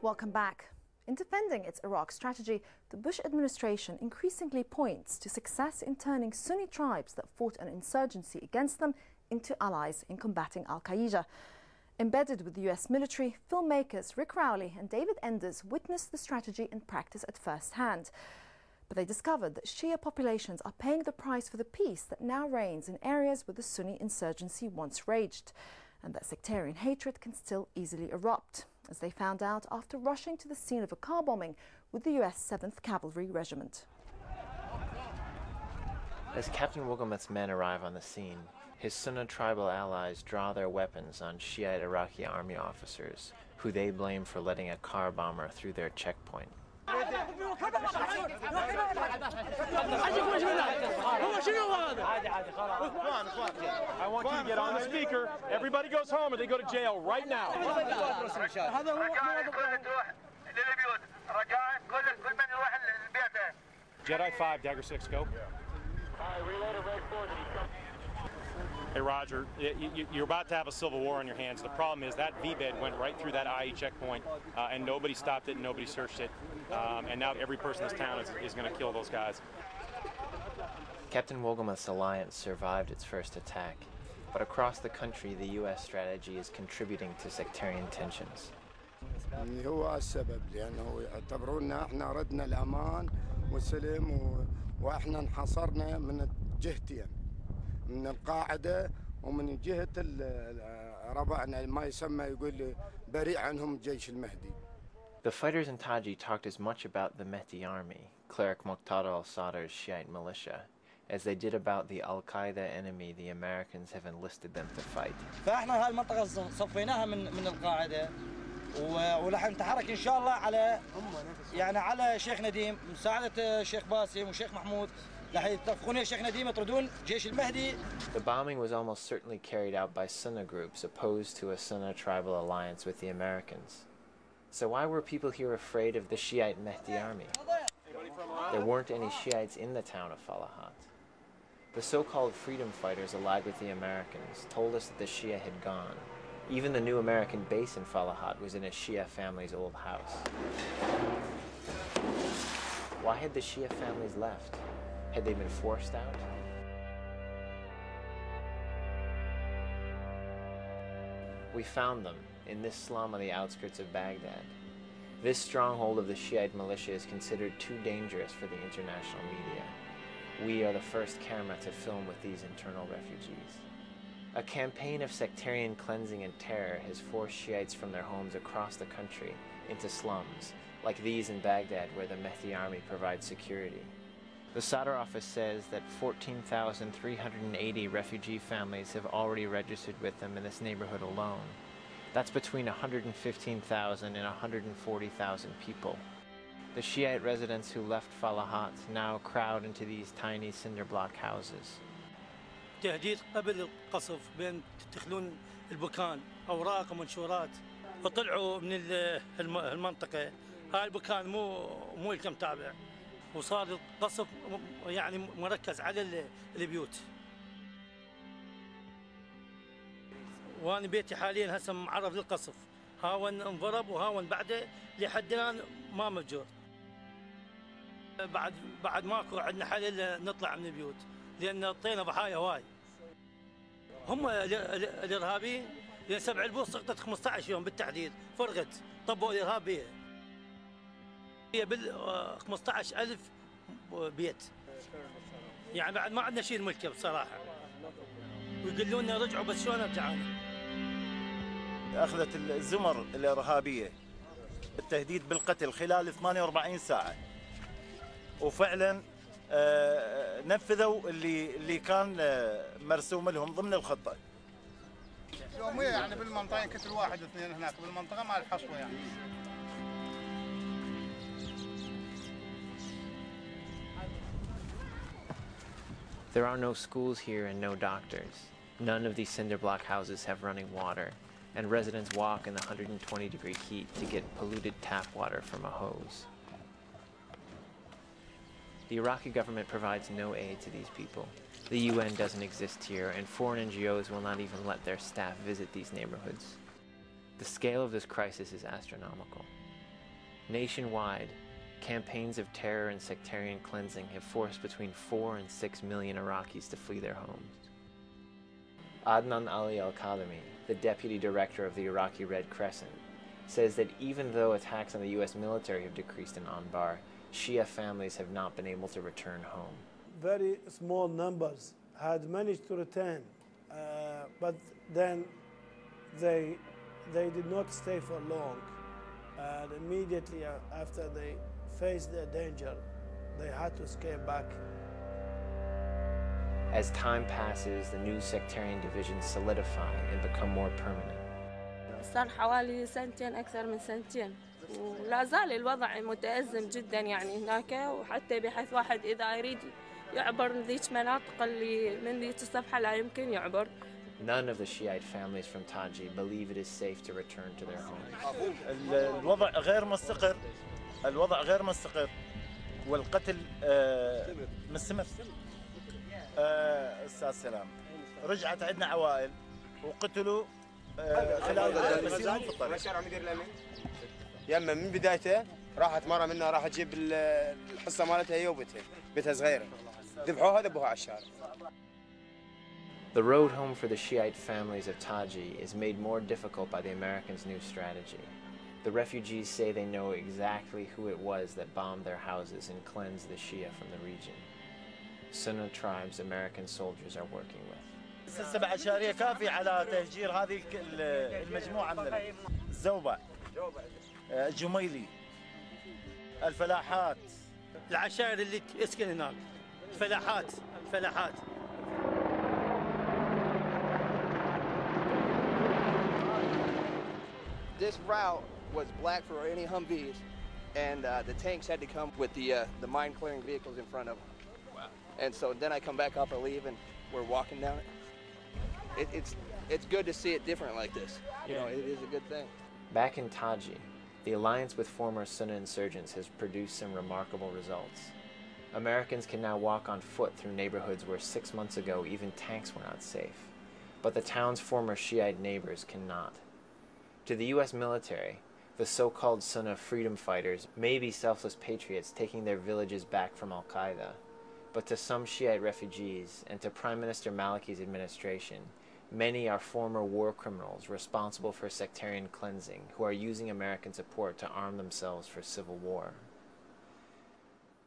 Welcome back. In defending its Iraq strategy, the Bush administration increasingly points to success in turning Sunni tribes that fought an insurgency against them into allies in combating al-Qaeda. Embedded with the US military, filmmakers Rick Rowley and David Enders witnessed the strategy in practice at first hand. But they discovered that Shia populations are paying the price for the peace that now reigns in areas where the Sunni insurgency once raged, and that sectarian hatred can still easily erupt, as they found out after rushing to the scene of a car bombing with the US 7th Cavalry Regiment. As Captain Wogelmuth's men arrive on the scene, his Sunni tribal allies draw their weapons on Shiite Iraqi army officers, who they blame for letting a car bomber through their checkpoint. I want you to get on the speaker. Everybody goes home or they go to jail right now. Jedi 5, Dagger 6, go. Hey, Roger, you're about to have a civil war on your hands. The problem is that V-bed went right through that IE checkpoint, and nobody stopped it and nobody searched it. And now every person in this town is going to kill those guys. Captain Wogelmuth's alliance survived its first attack, but across the country, the U.S. strategy is contributing to sectarian tensions. هو السبب لأنه يعتبرونا احنا ردنا الأمان والسلم واحنا انحصرنا من جهتين من القاعدة ومن جهة ربعنا ما يسمى يقول بريء عنهم الجيش المهدي. The fighters in Taji talked as much about the Mehdi army, cleric Muqtada al-Sadr's Shiite militia, as they did about the al-Qaeda enemy the Americans have enlisted them to fight. فاحنا هاي المنطقة صفيناها من القاعدة ورح نتحرك ان شاء الله على على شيخ نديم مساعدة الشيخ باسم والشيخ محمود رح يتفقون الشيخ نديم يطردون جيش المهدي. The bombing was almost certainly carried out by Sunni groups opposed to a Sunni tribal alliance with the Americans. So why were people here afraid of the Shiite Mehdi army? There weren't any Shiites in the town of Falahat. The so-called freedom fighters allied with the Americans told us that the Shia had gone. Even the new American base in Falahat was in a Shia family's old house. Why had the Shia families left? Had they been forced out? We found them in this slum on the outskirts of Baghdad. This stronghold of the Shiite militia is considered too dangerous for the international media. We are the first camera to film with these internal refugees. A campaign of sectarian cleansing and terror has forced Shiites from their homes across the country into slums, like these in Baghdad where the Mehdi army provides security. The Sadr office says that 14,380 refugee families have already registered with them in this neighborhood alone. That's between 115,000 and 140,000 people. The Shiite residents who left Falahat now crowd into these tiny cinder block houses. تهديد قبل القصف بين تدخلون البكان أوراق ومنشورات وطلعوا من المنطقة هاي البكان مو لكم تابع وصار القصف مركز على البيوت وأنا بيتي حاليا هسه معرض للقصف هاون انضرب وهاون بعده لحد الآن ما موجود بعد ماكو عندنا حل إلا نطلع من البيوت لأن اعطينا ضحايا هواي هم الإرهابيين لأن 7 البوص سقطت 15 يوم بالتحديد فرغت طبوا الإرهاب بيها هي بال 15,000 بيت بعد ما عندنا شيء ملكه بصراحة ويقولون لنا رجعوا بس شلون نرجع أخذت الزمر الإرهابية التهديد بالقتل خلال 48 ساعة وفعلا نفذوا اللي كان مرسوم لهم ضمن الخطة. يوميا بالمنطقة قتل 1 2 هناك بالمنطقة مع الحصوة There are no schools here and no doctors. None of these cinder block houses have running water, and residents walk in the 120-degree heat to get polluted tap water from a hose. The Iraqi government provides no aid to these people. The UN doesn't exist here, and foreign NGOs will not even let their staff visit these neighborhoods. The scale of this crisis is astronomical. Nationwide, campaigns of terror and sectarian cleansing have forced between 4 and 6 million Iraqis to flee their homes. Adnan Ali al-Kadhimi, the deputy director of the Iraqi Red Crescent, says that even though attacks on the U.S. military have decreased in Anbar, Shia families have not been able to return home. Very small numbers had managed to return, but then they did not stay for long. And immediately after they faced their danger, they had to escape back. As time passes, the new sectarian divisions solidify and become more permanent. صار حوالي سنتين أكثر من سنتين ولا زال الوضع متأزم جدا يعني هناك وحتى بحيث واحد إذا يريد يعبر من ذيك مناطق اللي من ذيك الصفحة لا يمكن يعبر. None of the Shiite families from Taji believe it is safe to return to their homes. الوضع غير مستقر. الوضع غير مستقر والقتل مستمر. أستاذ سلام رجعت عندنا عوائل وقتلوا خلال مسيرهم في الطريق. يما من بدايته راحت مرة منها راح تجيب الحصة مالتها هي وبتها، بيتها صغيرة. ذبحوها على الشارع. The road home for the Shiite families of Taji is made more difficult by the Americans' new strategy. The refugees say they know exactly who it was that bombed their houses and cleansed the Shia from the region. Sunni tribes American soldiers are working with. 7 أشارية كافية على تهجير هذه المجموعة من الزوبع، الجميلي، الفلاحات، العشائر اللي تسكن هناك، الفلاحات. This route was black for any Humvees, and the tanks had to come with the mine-clearing vehicles in front of them. Wow. And so then I come back up and leave, and we're walking down it. It's good to see it different like this. You know, it is a good thing. Back in Taji, the alliance with former Sunni insurgents has produced some remarkable results. Americans can now walk on foot through neighborhoods where 6 months ago even tanks were not safe. But the town's former Shiite neighbors cannot. To the U.S. military, the so-called Sunni freedom fighters may be selfless patriots taking their villages back from al-Qaeda. But to some Shiite refugees and to Prime Minister Maliki's administration, many are former war criminals responsible for sectarian cleansing who are using American support to arm themselves for civil war.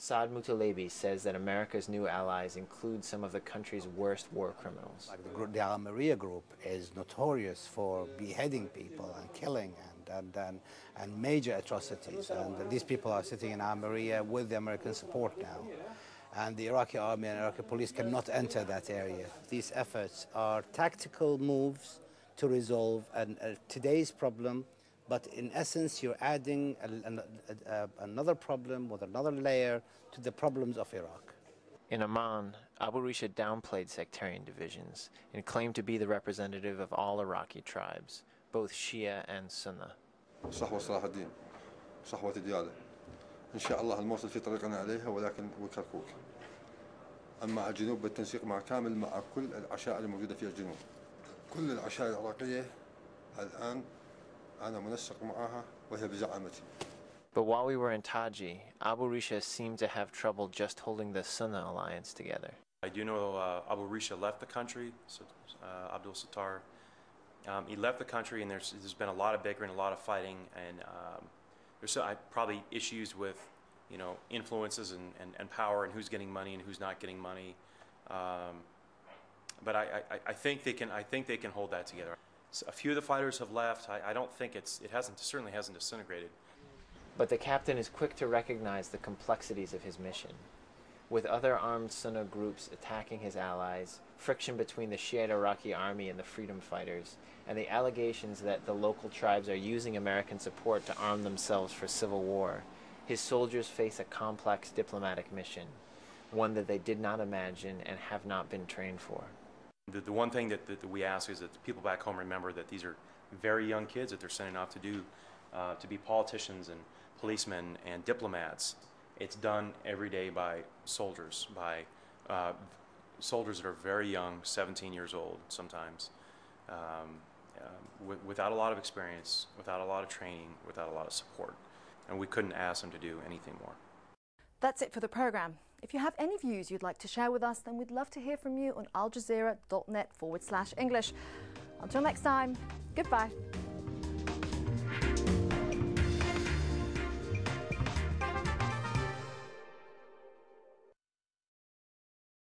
Saad Mutalebi says that America's new allies include some of the country's worst war criminals. Like the Al-Maria group is notorious for beheading people and killing and major atrocities. And these people are sitting in Al-Maria with the American support now. And the Iraqi army and Iraqi police cannot enter that area. These efforts are tactical moves to resolve today's problem, but in essence you're adding another problem with another layer to the problems of Iraq. In Amman, Abu Risha downplayed sectarian divisions and claimed to be the representative of all Iraqi tribes, both Shia and Sunni. صحوة صلاح الدين، صحوة ديالة. إن شاء الله الموصل في طريقنا عليها ولكن وكركوك. أما الجنوب بالتنسيق مع كامل مع كل العشائر الموجودة في الجنوب. كل العشائر العراقية الآن أنا منسق معها وهي بزعامتي. But while we were in Taji, Abu Risha seemed to have trouble just holding the Sunni alliance together. I do know Abu Risha left the country, so, Abdul Sattar. He left the country, and there's been a lot of bickering, a lot of fighting, and there's probably issues with, you know, influences and power and who's getting money and who's not getting money. But I think they can hold that together. So a few of the fighters have left. I don't think it certainly hasn't disintegrated. But the captain is quick to recognize the complexities of his mission. With other armed Sunni groups attacking his allies, friction between the Shiite Iraqi army and the freedom fighters, and the allegations that the local tribes are using American support to arm themselves for civil war, his soldiers face a complex diplomatic mission, one that they did not imagine and have not been trained for. The one thing that we ask is that the people back home remember that these are very young kids that they're sending off to be politicians and policemen and diplomats. It's done every day by soldiers, soldiers that are very young, 17 years old sometimes, without a lot of experience, without a lot of training, without a lot of support. and we couldn't ask them to do anything more. That's it for the programme. If you have any views you'd like to share with us, then we'd love to hear from you on aljazeera.net/English. Until next time, goodbye.